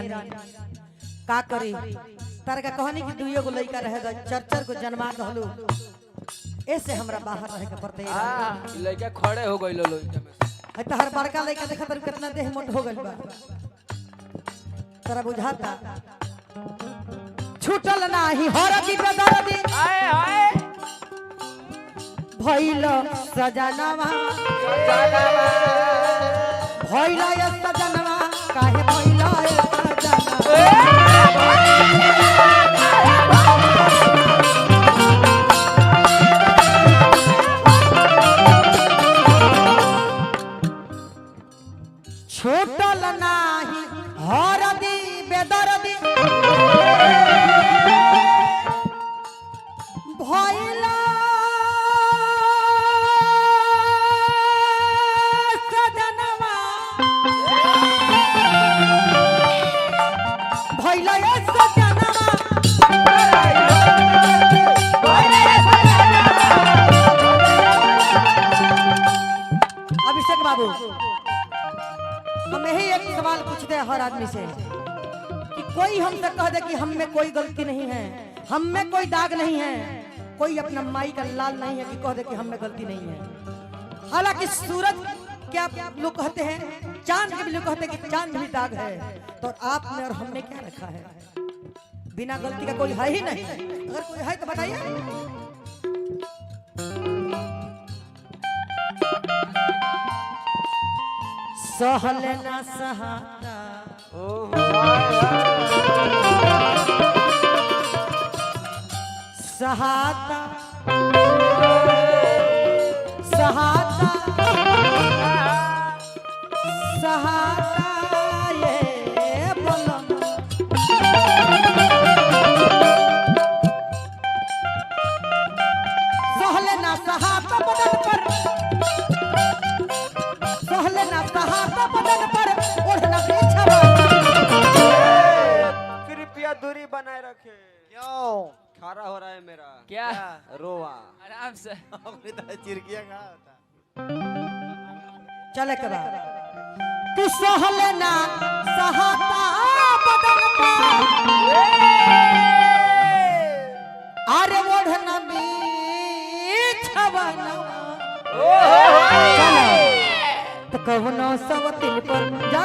रानी का करी तार का कहानी की दुइयो को लइका रहे चर को जन्मा कहलू ऐसे हमरा बाहर रहे के पड़ते लइका खड़े हो गइलो लइका में है तो हर बड़का लइका देखा तर कितना देह मोट हो गइल बा तोरा बुझाता छूटल नाही हरदी बेदर्दी आए हाय भइल सजनवा भइल सजनवा काहे भइल छूटल नाही हरदी बेदर्दी भइल सजनवा भइल सजनवा अभिषेक बाबू हम यही एक सवाल पूछते हैं हर आदमी से कि कोई हमसे कह दे कि हम में कोई गलती नहीं है, हम में कोई दाग नहीं है, कोई अपना माई का लाल नहीं है कि कह दे कि हम में गलती नहीं है। हालांकि सूरज क्या लोग कहते हैं, चांद के भी लोग कहते हैं कि चांद भी दाग है, तो आप में और हमने क्या रखा है? बिना गलती का कोई है ही नहीं। अगर कोई है तो बताइए। सहल ना सहाता सहाता सहाता सहाता ये बोलम सहल ना सहाता बदन पर सहले ना सहाता बदन पर ओढ़ना बिछवा कृपया दूरी बनाए रखे। क्यों खारा हो रहा है मेरा क्या रोवा आराम से अपनी तरह चिरकिया कहाँ होता चले के बाद तू सहले ना सहाता बदन पर अरे ओढ़ना बिछवा तो कवनो सब तिल पर जा